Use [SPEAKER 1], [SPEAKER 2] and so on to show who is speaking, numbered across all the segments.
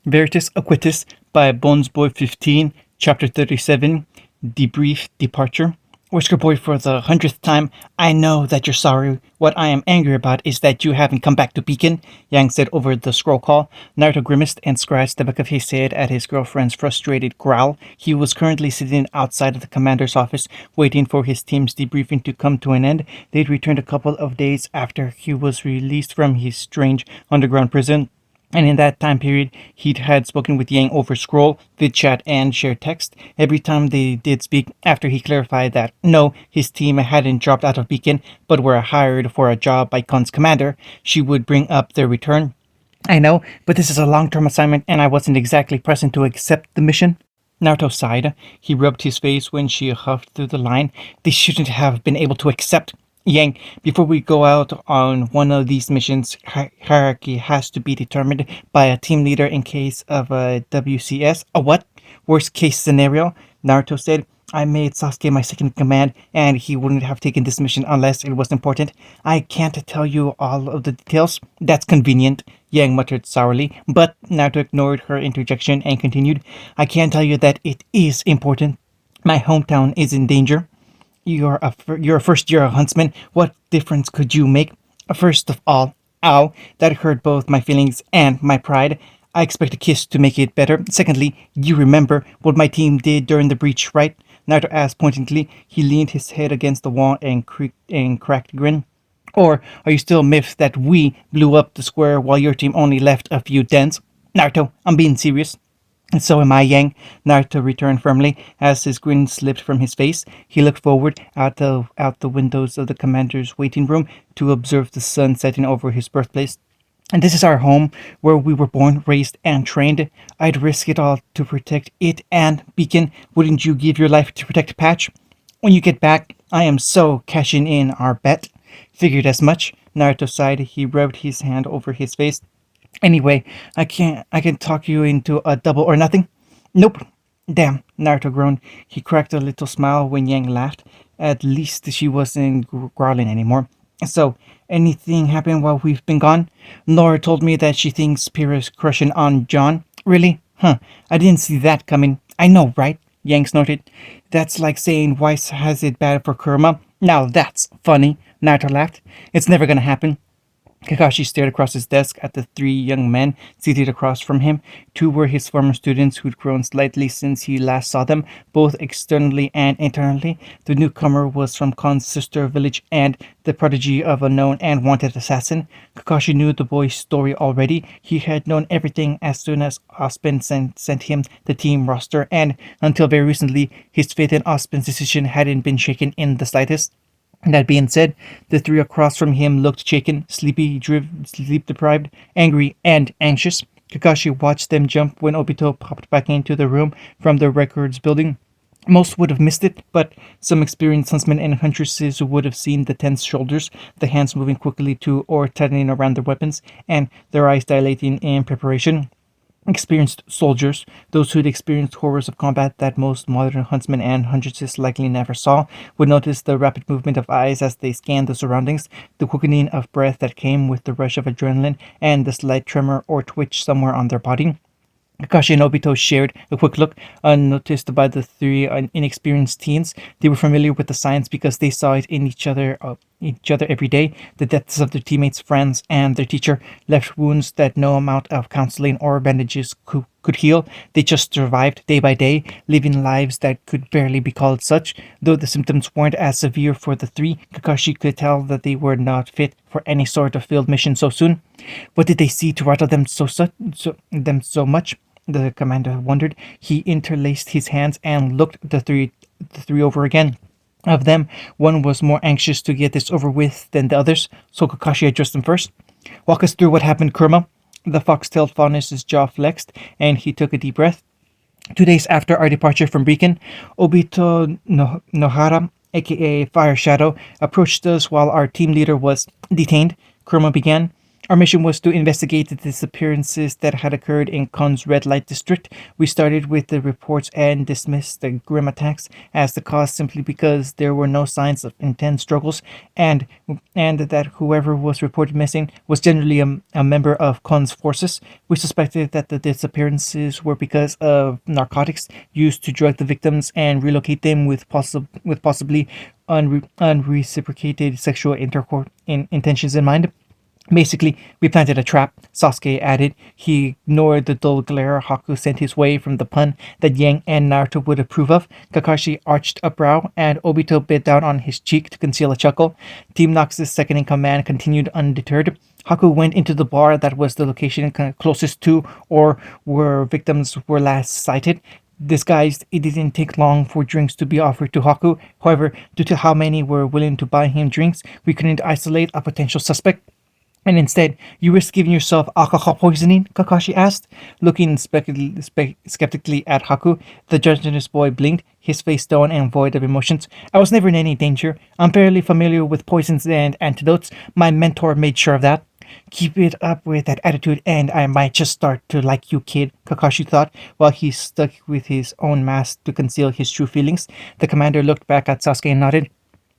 [SPEAKER 1] Veritas Acquitus by Bonesboy15, Chapter 37, Debrief Departure. Whisker Boy, for the 100th time, I know that you're sorry. What I am angry about is that you haven't come back to Beacon, Yang said over the scroll call. Naruto grimaced and scratched the back of his head at his girlfriend's frustrated growl. He was currently sitting outside of the commander's office, waiting for his team's debriefing to come to an end. They'd returned a couple of days after he was released from his strange underground prison. And in that time period, he'd had spoken with Yang over scroll, vidchat, and shared text. Every time they did speak, after he clarified that no, his team hadn't dropped out of Beacon, but were hired for a job by Khan's commander, she would bring up their return. I know, but this is a long-term assignment, and I wasn't exactly present to accept the mission. Naruto sighed. He rubbed his face when she huffed through the line. They shouldn't have been able to accept. Yang, before we go out on one of these missions, hierarchy has to be determined by a team leader in case of a WCS. A what? Worst case scenario? Naruto said. I made Sasuke my second in command, and he wouldn't have taken this mission unless it was important. I can't tell you all of the details. That's convenient, Yang muttered sourly, but Naruto ignored her interjection and continued. I can tell you that it is important. My hometown is in danger. You're a first-year huntsman. What difference could you make? First of all, ow, that hurt both my feelings and my pride. I expect a kiss to make it better. Secondly, you remember what my team did during the breach, right? Naruto asked pointedly. He leaned his head against the wall and cracked a grin. Or are you still miffed that we blew up the square while your team only left a few dents? Naruto, I'm being serious. And so am I, Yang, Naruto returned firmly. As his grin slipped from his face, he looked forward out the windows of the commander's waiting room to observe the sun setting over his birthplace. And this is our home, where we were born, raised, and trained. I'd risk it all to protect it and Beacon. Wouldn't you give your life to protect Patch? When you get back, I am so cashing in our bet. Figured as much, Naruto sighed. He rubbed his hand over his face. Anyway, I can talk you into a double or nothing. Nope. Damn, Naruto groaned. He cracked a little smile when Yang laughed. At least she wasn't growling anymore. So, anything happened while we've been gone? Laura told me that she thinks Pyrrha's crushing on John. Really? Huh, I didn't see that coming. I know, right? Yang snorted. That's like saying Weiss has it bad for Kurama. Now that's funny, Naruto laughed. It's never gonna happen. Kakashi stared across his desk at the three young men seated across from him. Two were his former students who'd grown slightly since he last saw them, both externally and internally. The newcomer was from Khan's sister village and the prodigy of a known and wanted assassin. Kakashi knew the boy's story already. He had known everything as soon as Ospen sent him the team roster, and until very recently, his faith in Ospen's decision hadn't been shaken in the slightest. That being said, the three across from him looked shaken, sleep-deprived, angry, and anxious. Kakashi watched them jump when Obito popped back into the room from the records building. Most would have missed it, but some experienced huntsmen and huntresses would have seen the tense shoulders, the hands moving quickly to or tightening around their weapons, and their eyes dilating in preparation. Experienced soldiers, those who'd experienced horrors of combat that most modern huntsmen and huntresses likely never saw, would notice the rapid movement of eyes as they scanned the surroundings, the quickening of breath that came with the rush of adrenaline, and the slight tremor or twitch somewhere on their body. Kakashi and Obito shared a quick look, unnoticed by the three inexperienced teens. They were familiar with the science because they saw it in each other every day. The deaths of their teammates, friends, and their teacher left wounds that no amount of counseling or bandages could heal. They just survived day by day, living lives that could barely be called such. Though the symptoms weren't as severe for the three, Kakashi could tell that they were not fit for any sort of field mission so soon. What did they see to rattle them so much? The commander wondered. He interlaced his hands and looked the three over again. Of them, one was more anxious to get this over with than the others, so Kakashi addressed them first. Walk us through what happened, Kurama. The fox-tailed faunus' jaw flexed, and he took a deep breath. 2 days after our departure from Beacon, Obito Nohara, aka Fire Shadow, approached us while our team leader was detained. Kurama began. Our mission was to investigate the disappearances that had occurred in Kon's red light district. We started with the reports and dismissed the grim attacks as the cause simply because there were no signs of intense struggles, and and that whoever was reported missing was generally a member of Kon's forces. We suspected that the disappearances were because of narcotics used to drug the victims and relocate them with possibly unreciprocated sexual intercourse intentions in mind. Basically, we planted a trap, Sasuke added. He ignored the dull glare Haku sent his way from the pun that Yang and Naruto would approve of. Kakashi arched a brow, and Obito bit down on his cheek to conceal a chuckle. Team Nox's second-in-command continued undeterred. Haku went into the bar that was the location closest to or where victims were last sighted. Disguised, it didn't take long for drinks to be offered to Haku. However, due to how many were willing to buy him drinks, we couldn't isolate a potential suspect. And instead, you risk giving yourself alcohol poisoning? Kakashi asked, looking skeptically at Haku. The gentleness boy blinked, his face stone and void of emotions. I was never in any danger. I'm fairly familiar with poisons and antidotes. My mentor made sure of that. Keep it up with that attitude and I might just start to like you, kid, Kakashi thought, while he stuck with his own mask to conceal his true feelings. The commander looked back at Sasuke and nodded.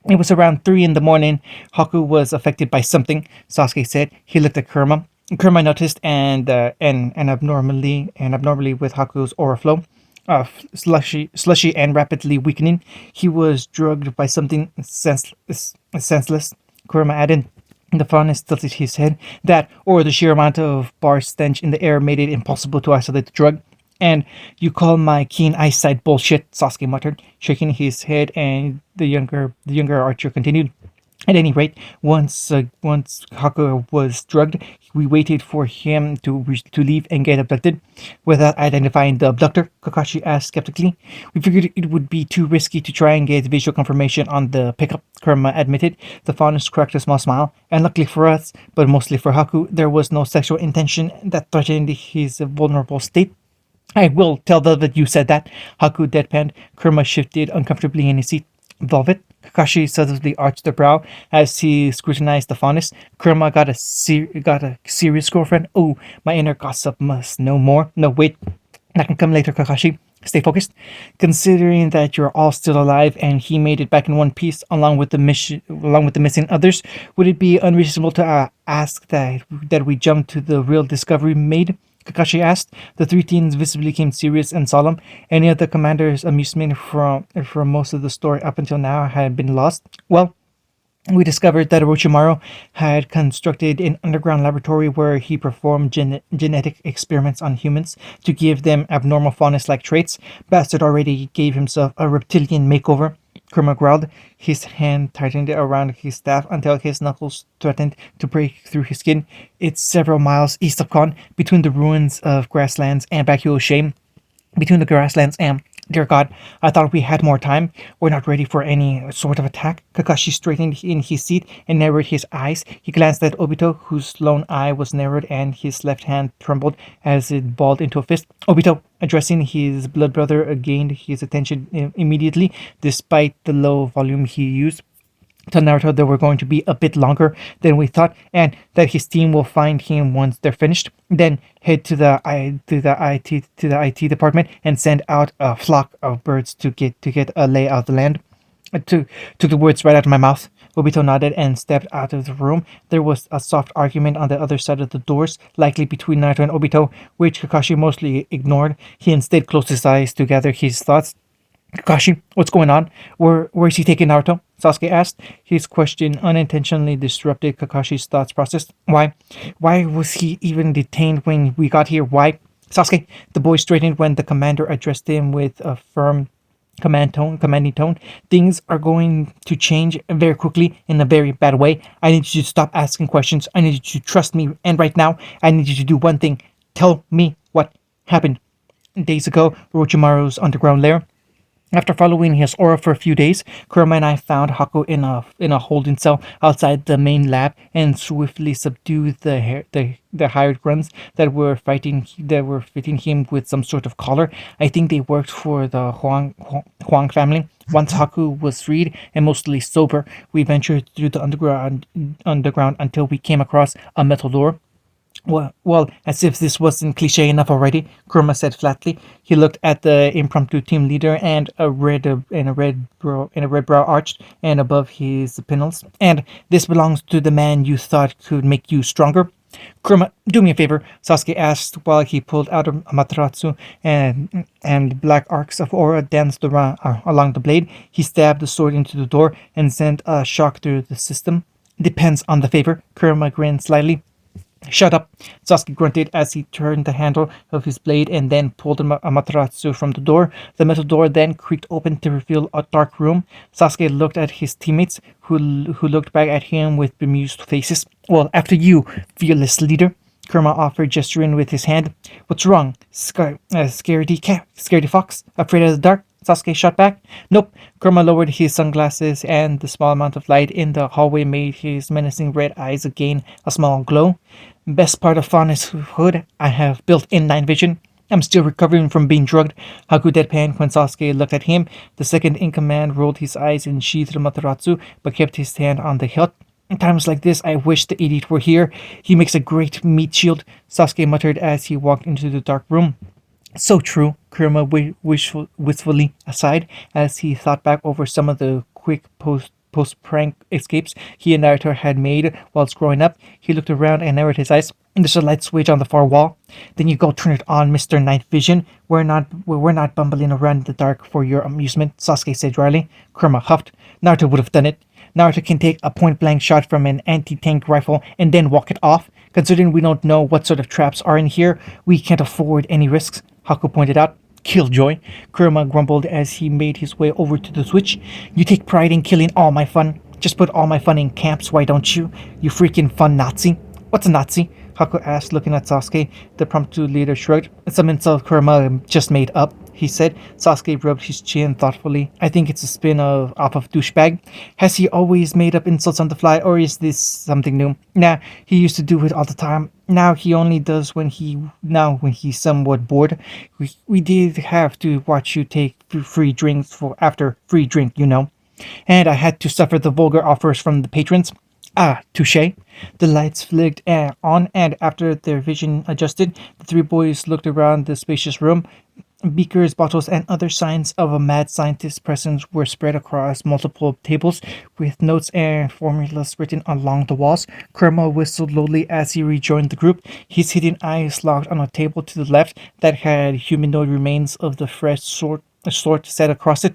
[SPEAKER 1] It was around 3 in the morning. Haku was affected by something, Sasuke said. He looked at Kurama. Kurama noticed and abnormally with Haku's aura flow. Slushy and rapidly weakening. He was drugged by something senseless, Kurama added. The Faunus tilted his head. That, or the sheer amount of bar stench in the air made it impossible to isolate the drug. And you call my keen eyesight bullshit, Sasuke muttered, shaking his head, and the younger archer continued. At any rate, once Haku was drugged, we waited for him to leave and get abducted. Without identifying the abductor, Kakashi asked skeptically. We figured it would be too risky to try and get visual confirmation on the pickup, Kurama admitted. The Faunus cracked a small smile, and luckily for us, but mostly for Haku, there was no sexual intention that threatened his vulnerable state. I will tell Velvet you said that, Haku deadpanned. Kurama shifted uncomfortably in his seat. Velvet? Kakashi suddenly arched a brow as he scrutinized the Faunus. Kurama got a serious girlfriend? Oh, my inner gossip must know more. No, wait. That can come later, Kakashi. Stay focused. Considering that you're all still alive and he made it back in one piece along with the missing others, would it be unreasonable to ask that we jump to the real discovery made? Kakashi asked. The 3 teens visibly became serious and solemn. Any of the commander's amusement from most of the story up until now had been lost. Well, we discovered that Orochimaru had constructed an underground laboratory where he performed genetic experiments on humans to give them abnormal faunus-like traits. Bastard already gave himself a reptilian makeover. Kurama growled. His hand tightened around his staff until his knuckles threatened to break through his skin. It's several miles east of Kon, between the ruins of grasslands and Bakuo Shame. Between the grasslands and... Dear God, I thought we had more time. We're not ready for any sort of attack. Kakashi straightened in his seat and narrowed his eyes. He glanced at Obito, whose lone eye was narrowed and his left hand trembled as it balled into a fist. Obito, addressing his blood brother, gained his attention immediately, despite the low volume he used. Tell Naruto that we're going to be a bit longer than we thought, and that his team will find him once they're finished. Then head to the IT department and send out a flock of birds to get a lay of the land. Took the words right out of my mouth. Obito nodded and stepped out of the room. There was a soft argument on the other side of the doors, likely between Naruto and Obito, which Kakashi mostly ignored. He instead closed his eyes to gather his thoughts. Kakashi, what's going on? Where's he taking Naruto? Sasuke asked. His question unintentionally disrupted Kakashi's thoughts process. Why was he even detained when we got here? Why? Sasuke, the boy straightened when the commander addressed him with a firm commanding tone. Things are going to change very quickly in a very bad way. I need you to stop asking questions. I need you to trust me. And right now, I need you to do one thing. Tell me what happened. Days ago, Orochimaru's underground lair. After following his aura for a few days, Kurama and I found Haku in a holding cell outside the main lab and swiftly subdued the hired grunts that were fitting him with some sort of collar. I think they worked for the Huang family. Once Haku was freed and mostly sober, we ventured through the underground until we came across a metal door. Well, as if this wasn't cliche enough already, Kuruma said flatly. He looked at the impromptu team leader and a red brow arched and above his pinnacles. And this belongs to the man you thought could make you stronger. Kuruma, do me a favor, Sasuke asked while he pulled out a materasu and black arcs of aura danced around, along the blade. He stabbed the sword into the door and sent a shock through the system. Depends on the favor. Kuruma grinned slightly. Shut up, Sasuke grunted as he turned the handle of his blade and then pulled a materasu from the door. The metal door then creaked open to reveal a dark room. Sasuke looked at his teammates, who looked back at him with bemused faces. Well, after you, fearless leader, Kurama offered, gesturing with his hand. What's wrong? Scaredy cat? Scaredy fox? Afraid of the dark? Sasuke shot back. Nope. Kurama lowered his sunglasses, and the small amount of light in the hallway made his menacing red eyes gain a small glow. Best part of Faunus hood, I have built-in night vision. I'm still recovering from being drugged. Haku deadpanned when Sasuke looked at him. The second in command rolled his eyes and sheathed the Materasu, but kept his hand on the hilt. In times like this, I wish the idiot were here. He makes a great meat shield, Sasuke muttered as he walked into the dark room. So true, Kurama wistfully aside as he thought back over some of the quick post prank escapes he and Naruto had made whilst growing up. He looked around and narrowed his eyes. There's a light switch on the far wall. Then you go turn it on, Mr. Night Vision. We're not bumbling around in the dark for your amusement, Sasuke said dryly. Kurama huffed. Naruto would have done it. Naruto can take a point-blank shot from an anti-tank rifle and then walk it off. Considering we don't know what sort of traps are in here, we can't afford any risks, Haku pointed out. Killjoy, Kurama grumbled as he made his way over to the switch. You take pride in killing all my fun. Just put all my fun in camps, why don't you? You freaking fun Nazi. What's a Nazi? Haku asked, looking at Sasuke. The promptu leader shrugged. It's some insult Kurama just made up, he said. Sasuke rubbed his chin thoughtfully. I think it's a off of douchebag. Has he always made up insults on the fly, or is this something new? Nah, he used to do it all the time. Now he only does when he's somewhat bored. We did have to watch you take free drinks for after free drink, you know. And I had to suffer the vulgar offers from the patrons. Ah, touche. The lights flicked on, and after their vision adjusted, the three boys looked around the spacious room. Beakers, bottles, and other signs of a mad scientist's presence were spread across multiple tables, with notes and formulas written along the walls. Kurama whistled lowly as he rejoined the group, his hidden eyes locked on a table to the left that had humanoid remains of the fresh sort set across it.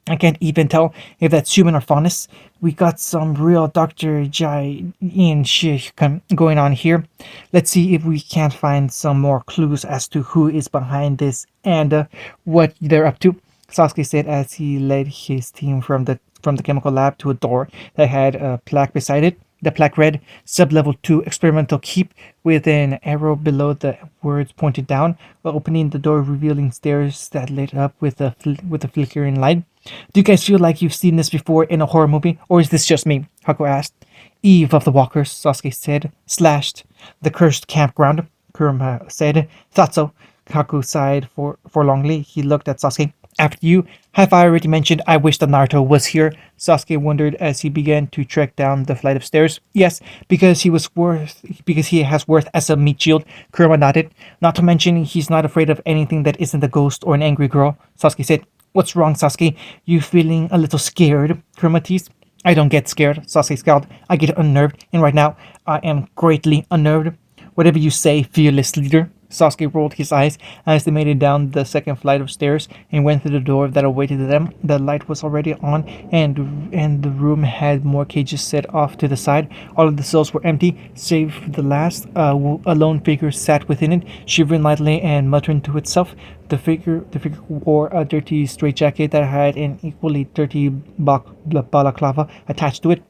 [SPEAKER 1] I can't even tell if that's human or faunus. We got some real Dr. Ian shit going on here. Let's see if we can't find some more clues as to who is behind this and what they're up to, Sasuke said as he led his team from the chemical lab to a door that had a plaque beside it. The plaque read, Sub-Level 2 Experimental Keep, with an arrow below the words pointed down, while opening the door revealing stairs that lit up with a flickering light. Do you guys feel like you've seen this before in a horror movie, or is this just me? Haku asked. Eve of the Walkers, Sasuke said. Slashed. The cursed campground, Kurama said. Thought so. Haku sighed forlornly. He looked at Sasuke. After you, have I already mentioned I wish that Naruto was here? Sasuke wondered as he began to trek down the flight of stairs. Yes, because he has worth as a meat shield, Kurama nodded. Not to mention he's not afraid of anything that isn't a ghost or an angry girl, Sasuke said. What's wrong, Sasuke? You feeling a little scared? Kurama teased. I don't get scared, Sasuke scowled. I get unnerved, and right now I am greatly unnerved. Whatever you say, fearless leader. Sasuke rolled his eyes as they made it down the second flight of stairs and went through the door that awaited them. The light was already on, and the room had more cages set off to the side. All of the cells were empty, save the last. A lone figure sat within it, shivering lightly and muttering to itself. The figure wore a dirty straitjacket that had an equally dirty balaclava attached to it.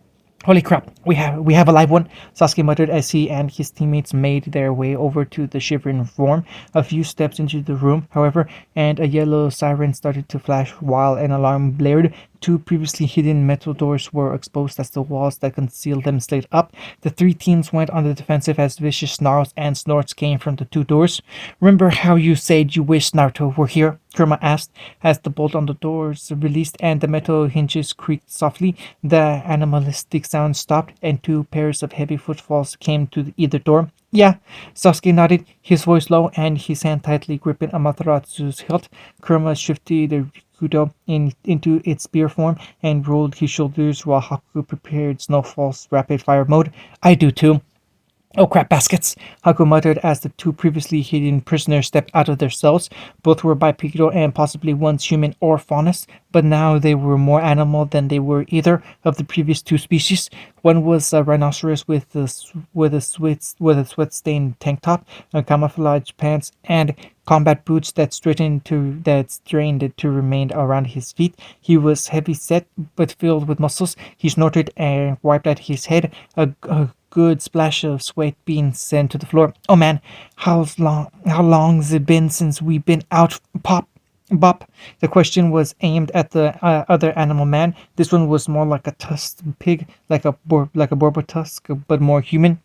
[SPEAKER 1] Holy crap, we have a live one, Sasuke muttered as he and his teammates made their way over to the shivering form. A few steps into the room, however, and a yellow siren started to flash while an alarm blared. Two previously hidden metal doors were exposed as the walls that concealed them slid up. The three teams went on the defensive as vicious snarls and snorts came from the two doors. Remember how you said you wished Naruto were here? Kurama asked as the bolt on the doors released and the metal hinges creaked softly. The animalistic sound stopped and two pairs of heavy footfalls came to either door. Yeah, Sasuke nodded, his voice low and his hand tightly gripping Amateratsu's hilt. Kurama shifted the Rikudo into its spear form and rolled his shoulders while Haku prepared Snowfall's rapid fire mode. I do too. Oh crap baskets, Haku muttered as the two previously hidden prisoners stepped out of their cells. Both were bipedal and possibly once human or faunus, but now they were more animal than they were either of the previous two species. One was a rhinoceros with a sweat-stained tank top, camouflage pants, and combat boots that strained to remain around his feet. He was heavy set but filled with muscles. He snorted and wiped at his head. A good splash of sweat being sent to the floor. Oh man, how long's it been since we've been out? Pop, bop. The question was aimed at the other animal man. This one was more like a tusked pig, like a borbo tusk, but more human.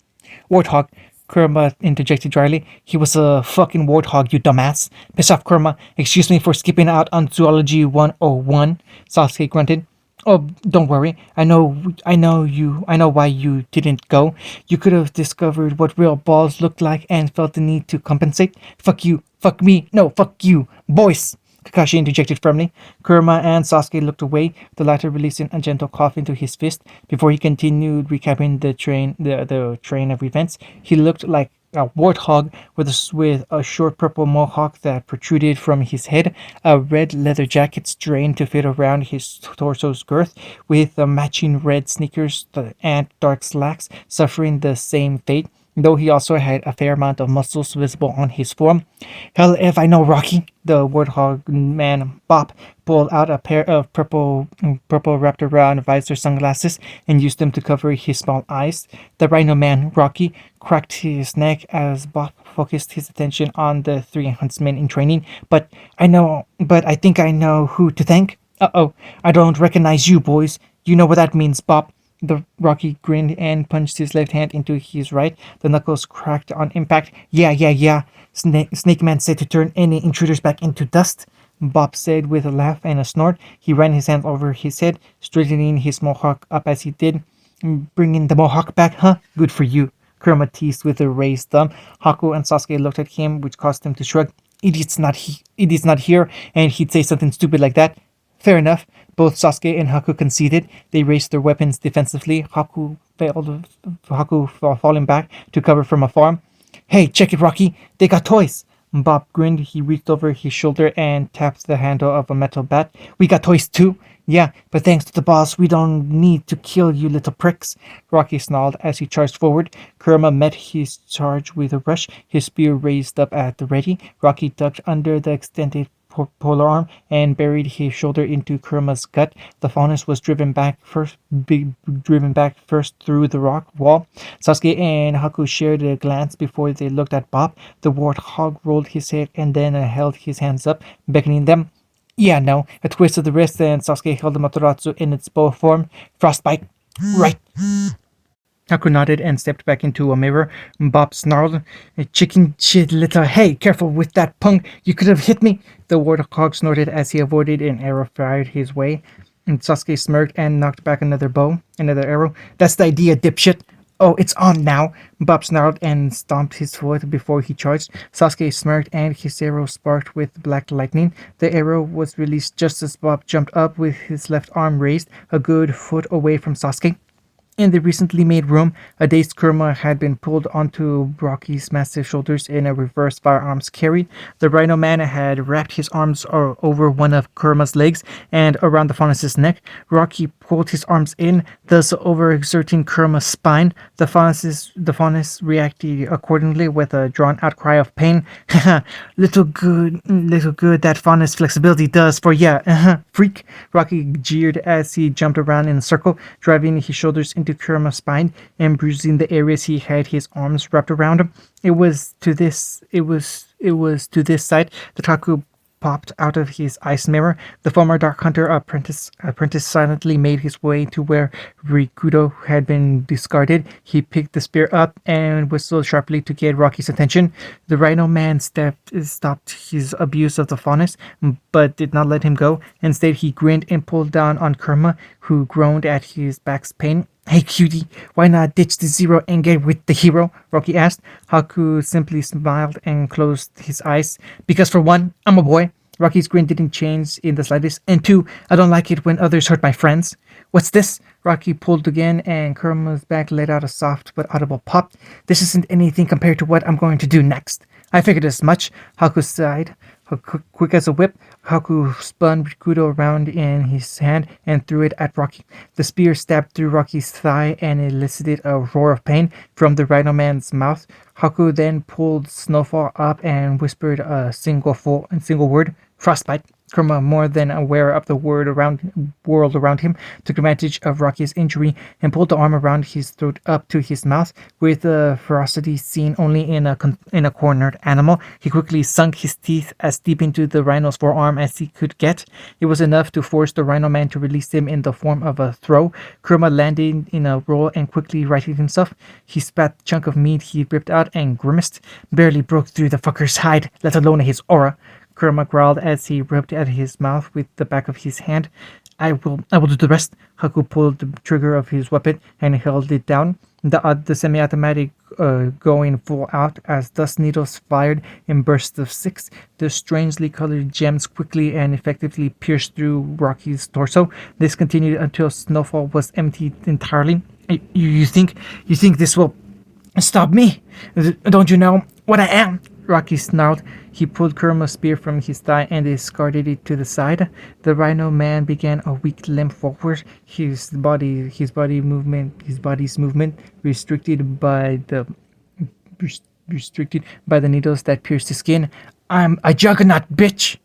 [SPEAKER 1] Warthog. Kurama interjected dryly. He was a fucking warthog, you dumbass. Piss off, Kurama. Excuse me for skipping out on Zoology 101, Sasuke grunted. Oh, don't worry. I know why you didn't go. You could have discovered what real balls looked like and felt the need to compensate. Fuck you. Fuck me. No, fuck you. Boys. Kakashi interjected firmly. Kurama and Sasuke looked away, the latter releasing a gentle cough into his fist. Before he continued recapping the train of events, he looked like a warthog with a short purple mohawk that protruded from his head, a red leather jacket strained to fit around his torso's girth, with matching red sneakers and dark slacks, suffering the same fate, though he also had a fair amount of muscles visible on his form. Hell if I know, Rocky, the warthog man Bop pulled out a pair of purple wrapped around visor sunglasses and used them to cover his small eyes. The rhino man, Rocky, cracked his neck as Bop focused his attention on the three huntsmen in training. But I think I know who to thank. Uh-oh, I don't recognize you, boys. You know what that means, Bop. The Rocky grinned and punched his left hand into his right. The knuckles cracked on impact. Yeah. Snake Man said to turn any intruders back into dust. Bob said with a laugh and a snort. He ran his hand over his head, straightening his mohawk up as he did. Bringing the mohawk back, huh? Good for you. Kurama teased with a raised thumb. Haku and Sasuke looked at him, which caused him to shrug. Idiot's not here, and he'd say something stupid like that. Fair enough. Both Sasuke and Haku conceded. They raised their weapons defensively. Haku falling back to cover from afar. Hey, check it, Rocky. They got toys. Bob grinned. He reached over his shoulder and tapped the handle of a metal bat. We got toys too. Yeah, but thanks to the boss, we don't need to kill you little pricks. Rocky snarled as he charged forward. Kurama met his charge with a rush, his spear raised up at the ready. Rocky ducked under the extended polar arm and buried his shoulder into Kurama's gut. The faunus was driven back first through the rock wall. Sasuke and Haku shared a glance before they looked at Bob. The warthog rolled his head and then held his hands up, beckoning them. Yeah, no. A twist of the wrist and Sasuke held the Mataratsu in its bow form. Frostbite. Right. Haku nodded and stepped back into a mirror. Bob snarled, chicken shit little, hey, careful with that punk, you could have hit me. The warthog snorted as he avoided an arrow fired his way. And Sasuke smirked and knocked back another arrow. That's the idea, dipshit. Oh, it's on now. Bob snarled and stomped his foot before he charged. Sasuke smirked and his arrow sparked with black lightning. The arrow was released just as Bob jumped up with his left arm raised, a good foot away from Sasuke. In the recently made room, a dazed Kurama had been pulled onto Rocky's massive shoulders in a reverse firearms carry. The Rhino Man had wrapped his arms over one of Kurama's legs and around the faunus's neck. Rocky pulled his arms in, thus overexerting Kurama's spine. The faunus reacted accordingly with a drawn-out cry of pain. Little good that faunus flexibility does for ya, freak. Rocky jeered as he jumped around in a circle, driving his shoulders into Kurama's spine and bruising the areas he had his arms wrapped around him. It was to this sight that Haku popped out of his ice mirror. The former Dark Hunter apprentice silently made his way to where Rikudo had been discarded. He picked the spear up and whistled sharply to get Rocky's attention. The Rhino Man stopped his abuse of the faunus, but did not let him go. Instead, he grinned and pulled down on Kurama, who groaned at his back's pain. Hey cutie, why not ditch the zero and get with the hero? Rocky asked. Haku simply smiled and closed his eyes. Because for one, I'm a boy. Rocky's grin didn't change in the slightest. And two, I don't like it when others hurt my friends. What's this? Rocky pulled again and Kurama's back let out a soft but audible pop. This isn't anything compared to what I'm going to do next. I figured as much. Haku sighed. Quick as a whip, Haku spun Rikudo around in his hand and threw it at Rocky. The spear stabbed through Rocky's thigh and elicited a roar of pain from the Rhino Man's mouth. Haku then pulled Snowfall up and whispered a single word, frostbite. Kurama, more than aware of the world around him, took advantage of Rocky's injury and pulled the arm around his throat up to his mouth. With the ferocity seen only in a cornered animal, he quickly sunk his teeth as deep into the rhino's forearm as he could get. It was enough to force the Rhino Man to release him in the form of a throw. Kurama landed in a roll and quickly righted himself. He spat the chunk of meat he ripped out and grimaced. Barely broke through the fucker's hide, let alone his aura. Kurama growled as he rubbed at his mouth with the back of his hand. I will do the rest. Haku pulled the trigger of his weapon and held it down. The semi-automatic going full out as dust needles fired in bursts of 6. The strangely colored gems quickly and effectively pierced through Rocky's torso. This continued until Snowfall was emptied entirely. You think this will stop me? Don't you know what I am? Rocky snarled. He pulled Kurama's spear from his thigh and discarded it to the side. The Rhino Man began a weak limp forward, his body's movement restricted by the needles that pierced his skin. I'm a juggernaut, bitch!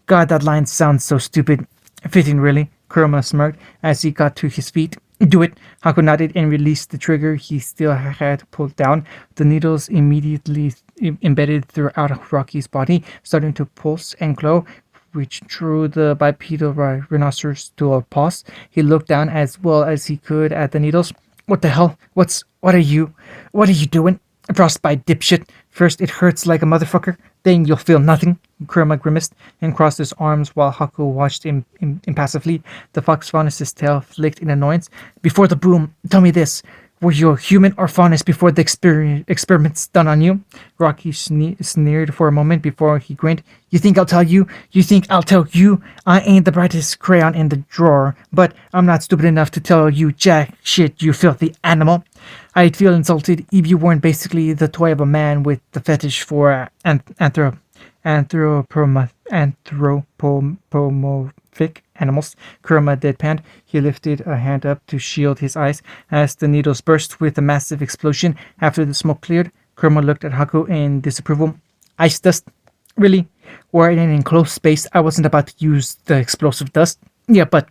[SPEAKER 1] God, that line sounds so stupid. Fitting, really. Kurama smirked as he got to his feet. Do it. Haku nodded and released the trigger he still had pulled down. The needles immediately embedded throughout Rocky's body, starting to pulse and glow, which drew the bipedal rhinoceros to a pause. He looked down as well as he could at the needles. What the hell? What are you doing? Frostbite, dipshit. First it hurts like a motherfucker, then you'll feel nothing. Kurama grimaced and crossed his arms while Haku watched him impassively. The fox faunus's tail flicked in annoyance. Before the boom, tell me this. Were you a human or faunus before the experiments done on you? Rocky sneered for a moment before he grinned. You think I'll tell you? You think I'll tell you? I ain't the brightest crayon in the drawer, but I'm not stupid enough to tell you jack shit, you filthy animal. I'd feel insulted if you weren't basically the toy of a man with the fetish for anthropomorphic animals. Kurama deadpanned. He lifted a hand up to shield his eyes as the needles burst with a massive explosion. After the smoke cleared, Kurama looked at Haku in disapproval. Ice dust? Really? We're in an enclosed space. I wasn't about to use the explosive dust. Yeah, but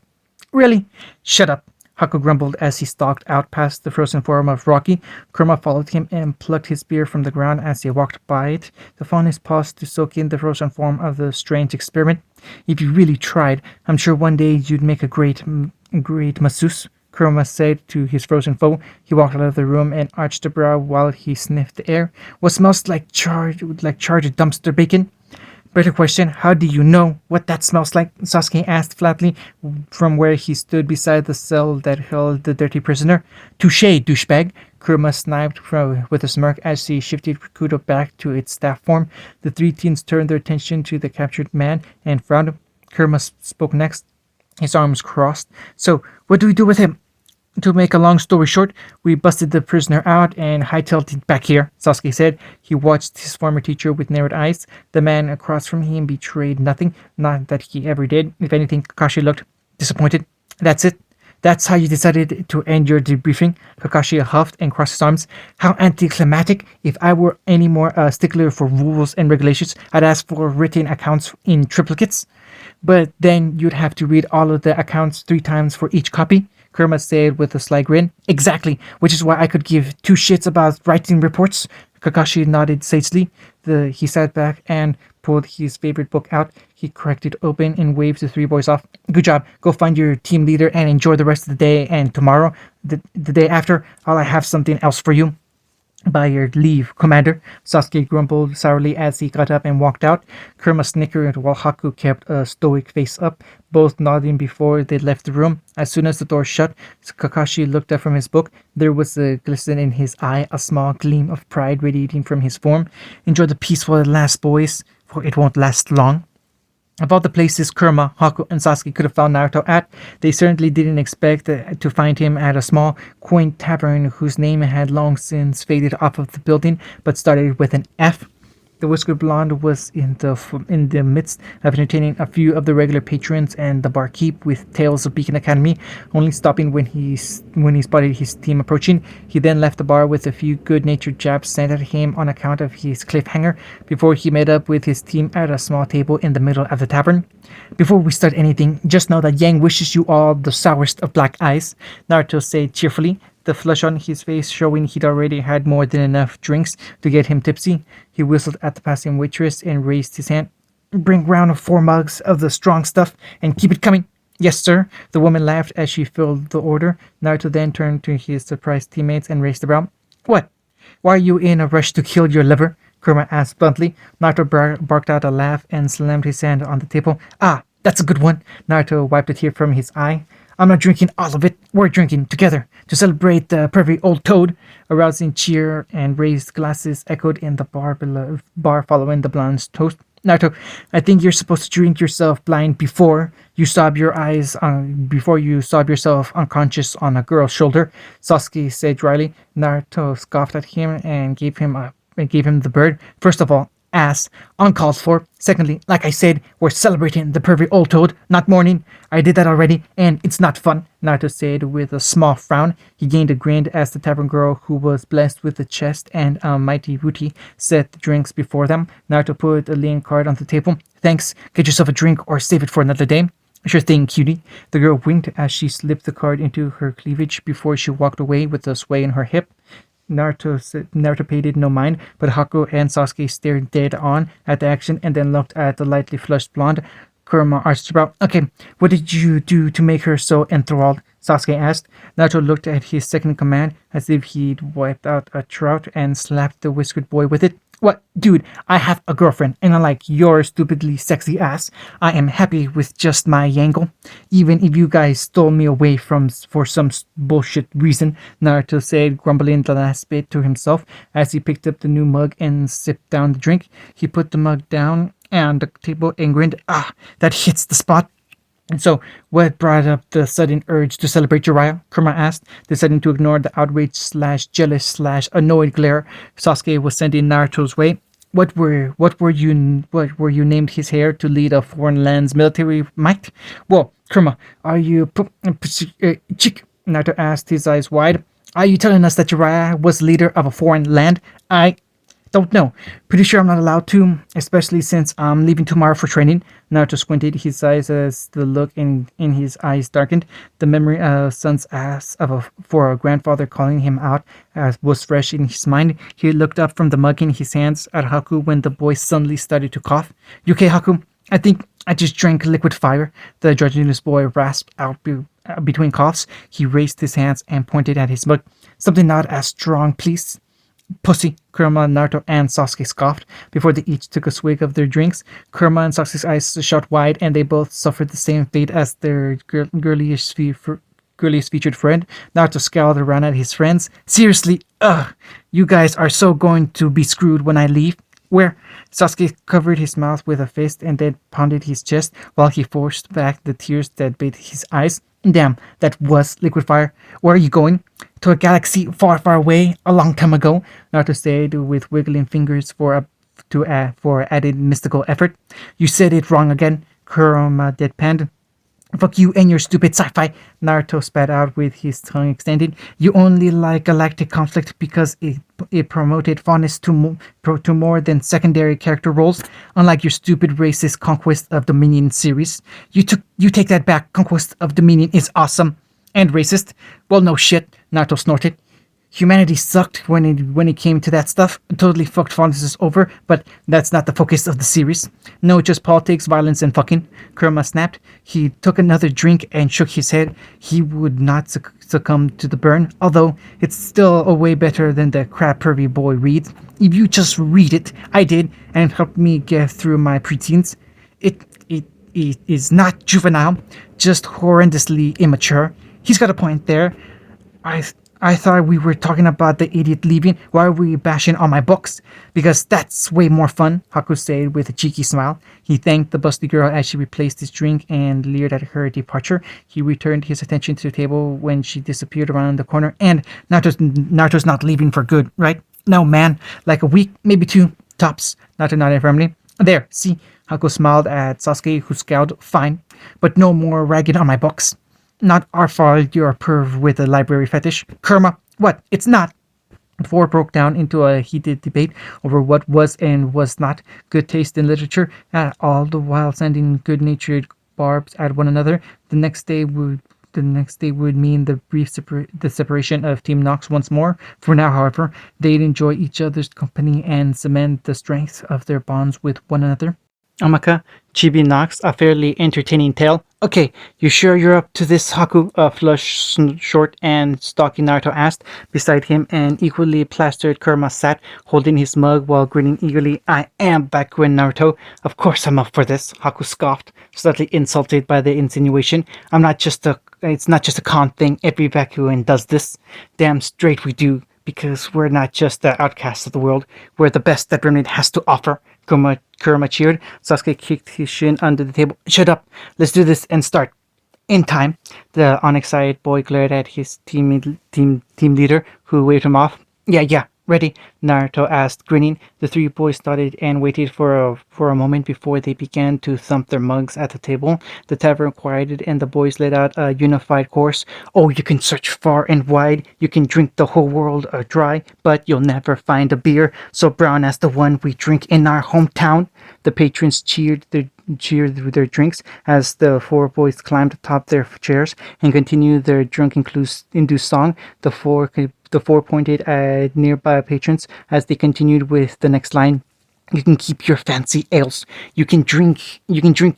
[SPEAKER 1] really? Shut up. Haku grumbled as he stalked out past the frozen form of Rocky. Kurama followed him and plucked his spear from the ground as he walked by it. The faunus paused to soak in the frozen form of the strange experiment. If you really tried, I'm sure one day you'd make a great masseuse, Kurama said to his frozen foe. He walked out of the room and arched a brow while he sniffed the air. What smells like charred dumpster bacon? Better question, how do you know what that smells like? Sasuke asked flatly from where he stood beside the cell that held the dirty prisoner. Touché, douchebag. Kurama sniped with a smirk as he shifted Rikudo back to its staff form. The three teens turned their attention to the captured man and frowned. Kurama spoke next, his arms crossed. So, what do we do with him? To make a long story short, we busted the prisoner out and hightailed it back here, Sasuke said. He watched his former teacher with narrowed eyes. The man across from him betrayed nothing, not that he ever did. If anything, Kakashi looked disappointed. That's it? That's how you decided to end your debriefing? Kakashi huffed and crossed his arms. How anticlimactic. If I were any more stickler for rules and regulations, I'd ask for written accounts in triplicates. But then you'd have to read all of the accounts 3 times for each copy, Kerma said with a sly grin. Exactly, which is why I could give 2 shits about writing reports. Kakashi nodded sagely. He sat back and pulled his favorite book out. He cracked it open and waved the 3 boys off. Good job. Go find your team leader and enjoy the rest of the day. And tomorrow, the day after, I'll have something else for you. By your leave, Commander, Sasuke grumbled sourly as he got up and walked out. Kurama snickered while Haku kept a stoic face up, both nodding before they left the room. As soon as the door shut, Kakashi looked up from his book. There was a glisten in his eye, a small gleam of pride radiating from his form. Enjoy the peace while it lasts, boys, for it won't last long. Of all the places Kurama, Haku, and Sasuke could have found Naruto at, they certainly didn't expect to find him at a small, quaint tavern whose name had long since faded off of the building but started with an F. The whiskered blonde was in the midst of entertaining a few of the regular patrons and the barkeep with tales of Beacon Academy, only stopping when he spotted his team approaching. He then left the bar with a few good-natured jabs sent at him on account of his cliffhanger before he met up with his team at a small table in the middle of the tavern. Before we start anything, just know that Yang wishes you all the sourest of black eyes, Naruto said cheerfully, the flush on his face showing he'd already had more than enough drinks to get him tipsy. He whistled at the passing waitress and raised his hand. Bring round 4 mugs of the strong stuff and keep it coming. Yes, sir. The woman laughed as she filled the order. Naruto then turned to his surprised teammates and raised a brow. What? Why are you in a rush to kill your liver? Kurama asked bluntly. Naruto barked out a laugh and slammed his hand on the table. Ah, that's a good one. Naruto wiped a tear from his eye. I'm not drinking all of it. We're drinking together to celebrate the pervy old toad. A rousing cheer and raised glasses echoed in the bar following the blonde's toast. Naruto, I think you're supposed to drink yourself blind before you sob yourself unconscious on a girl's shoulder, Sasuke said dryly. Naruto scoffed at him and gave him the bird. First of all, ass, uncalled for. Secondly, like I said, we're celebrating the pervy old toad, not mourning. I did that already, and it's not fun, Naruto said with a small frown. He gained a grin as the tavern girl, who was blessed with a chest and a mighty booty, set the drinks before them. Naruto put a lean card on the table. Thanks, get yourself a drink or save it for another day. Sure thing, cutie. The girl winked as she slipped the card into her cleavage before she walked away with a sway in her hip. Naruto paid no mind, but Haku and Sasuke stared dead on at the action and then looked at the lightly flushed blonde. Kurama arched her brow. Okay, what did you do to make her so enthralled? Sasuke asked. Naruto looked at his second in command as if he'd wiped out a trout and slapped the whiskered boy with it. What? Dude, I have a girlfriend, and unlike your stupidly sexy ass, I am happy with just my Yangle. Even if you guys stole me away for some bullshit reason, Naruto said, grumbling the last bit to himself as he picked up the new mug and sipped down the drink. He put the mug down on the table and grinned. Ah, that hits the spot. And so, what brought up the sudden urge to celebrate Jiraiya? Kurama asked, deciding to ignore the outraged/jealous/annoyed glare Sasuke was sending Naruto's way. What were you named his heir to lead a foreign land's military might? Well, Kurama, are you chick? Naruto asked, his eyes wide. Are you telling us that Jiraiya was leader of a foreign land? I don't know. Pretty sure I'm not allowed to, especially since I'm leaving tomorrow for training. Naruto squinted his eyes as the look in his eyes darkened. The memory of son's ass for a grandfather calling him out was fresh in his mind. He looked up from the mug in his hands at Haku when the boy suddenly started to cough. You okay, Haku? I think I just drank liquid fire. The androgynous boy rasped out between coughs. He raised his hands and pointed at his mug. Something not as strong, please. Pussy, Kurama, Naruto, and Sasuke scoffed before they each took a swig of their drinks. Kurama and Sasuke's eyes shot wide, and they both suffered the same fate as their girliest featured friend. Naruto scowled around at his friends. Seriously, you guys are so going to be screwed when I leave. Where? Sasuke covered his mouth with a fist and then pounded his chest while he forced back the tears that bathed his eyes. Damn, that was liquid fire. Where are you going? To a galaxy far, far away, a long time ago, Naruto said with wiggling fingers for added mystical effort. You said it wrong again, Kurama deadpanned. Fuck you and your stupid sci-fi, Naruto spat out with his tongue extended. You only like galactic conflict because it promoted fondness to more than secondary character roles, unlike your stupid racist Conquest of Dominion series. You take that back. Conquest of Dominion is awesome and racist. Well, no shit, Naruto snorted. Humanity sucked when it came to that stuff. Totally fucked fondness is over, but that's not the focus of the series. No, just politics, violence, and fucking. Kurama snapped. He took another drink and shook his head. He would not succumb to the burn, although it's still a way better than the crap pervy boy reads. If you just read it, I did, and helped me get through my preteens. It is not juvenile, just horrendously immature. He's got a point there. I thought we were talking about the idiot leaving. Why are we bashing on my books? Because that's way more fun, Haku said with a cheeky smile. He thanked the busty girl as she replaced his drink and leered at her departure. He returned his attention to the table when she disappeared around the corner. And Naruto's not leaving for good, right? No, man. Like a week, maybe two, tops. Naruto nodded firmly. There, see? Haku smiled at Sasuke, who scowled. Fine. But no more ragging on my books. Not our fault you're a perv with a library fetish. Kurama, what? It's not. The four broke down into a heated debate over what was and was not good taste in literature, all the while sending good-natured barbs at one another. The next day would mean the separation of Team Nox once more. For now, however, they'd enjoy each other's company and cement the strength of their bonds with one another. Amaka, Chibi Nox, a fairly entertaining tale. Okay, you sure you're up to this, Haku? A flushed, short, and stocky Naruto asked. Beside him, an equally plastered Kurama sat, holding his mug while grinning eagerly. I am Bakuin Naruto. Of course I'm up for this, Haku scoffed, slightly insulted by the insinuation. It's not just a con thing. Every Bakuin does this. Damn straight we do. Because we're not just the outcasts of the world. We're the best that Remnant has to offer. Kurama cheered. Sasuke kicked his shin under the table. Shut up. Let's do this and start. In time. The unexcited boy glared at his team leader, who waved him off. Yeah. Ready? Naruto asked, grinning. The three boys nodded and waited for a moment before they began to thump their mugs at the table. The tavern quieted and the boys let out a unified chorus. Oh, you can search far and wide, you can drink the whole world dry, but you'll never find a beer so brown as the one we drink in our hometown. The patrons cheered their drinks as the four boys climbed atop their chairs and continued their drunk-induced song. The four pointed at nearby patrons as they continued with the next line. You can keep your fancy ales. You can drink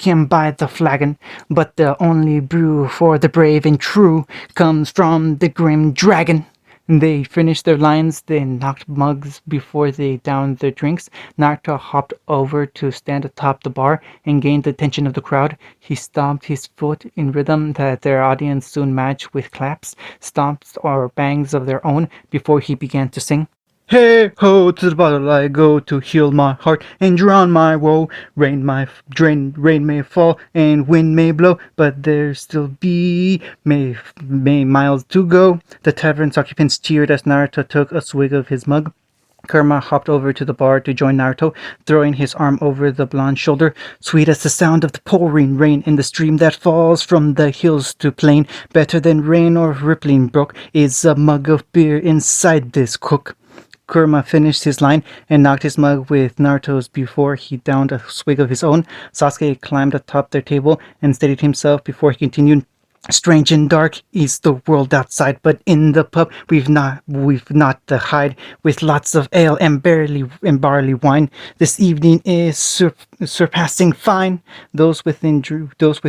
[SPEAKER 1] him by the flagon, but the only brew for the brave and true comes from the grim dragon. They finished their lines, then knocked mugs before they downed their drinks. Naruto hopped over to stand atop the bar and gained the attention of the crowd. He stomped his foot in rhythm that their audience soon matched with claps, stomps, or bangs of their own before he began to sing. Hey ho, to the bottle I go to heal my heart and drown my woe. Rain may fall and wind may blow, but there still may miles to go. The tavern's occupants cheered as Naruto took a swig of his mug. Kurama hopped over to the bar to join Naruto, throwing his arm over the blonde's shoulder. Sweet as the sound of the pouring rain in the stream that falls from the hills to plain, better than rain or rippling brook, is a mug of beer inside this cook. Kurama finished his line and knocked his mug with Naruto's before he downed a swig of his own. Sasuke climbed atop their table and steadied himself before he continued. Strange and dark is the world outside, but in the pub we've not to hide, with lots of ale and barley wine. This evening is surpassing fine. Those with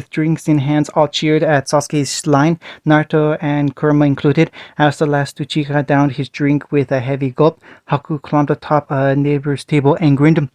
[SPEAKER 1] drinks in hands all cheered at Sasuke's line, Naruto and Kurama included. As the last Uchiha downed his drink with a heavy gulp, Haku climbed atop a neighbor's table and grinned.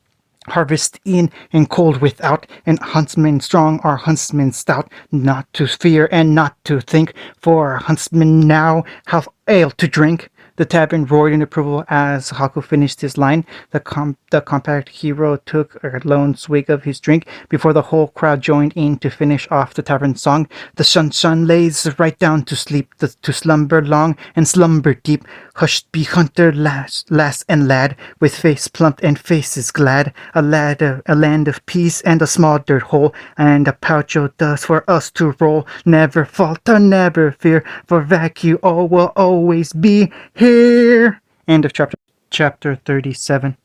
[SPEAKER 1] Harvest in and cold without, and huntsmen strong are huntsmen stout, not to fear and not to think, for huntsmen now have ale to drink. The tavern roared in approval as Haku finished his line. The compact hero took a lone swig of his drink before the whole crowd joined in to finish off the tavern song. The sun lays right down to sleep, to slumber long and slumber deep. Hushed be hunter, lass and lad, with face plump and faces glad. A land of peace and a small dirt hole, and a pouch of dust for us to roll. Never falter, never fear, for vacuum all will always be here. End of chapter 37.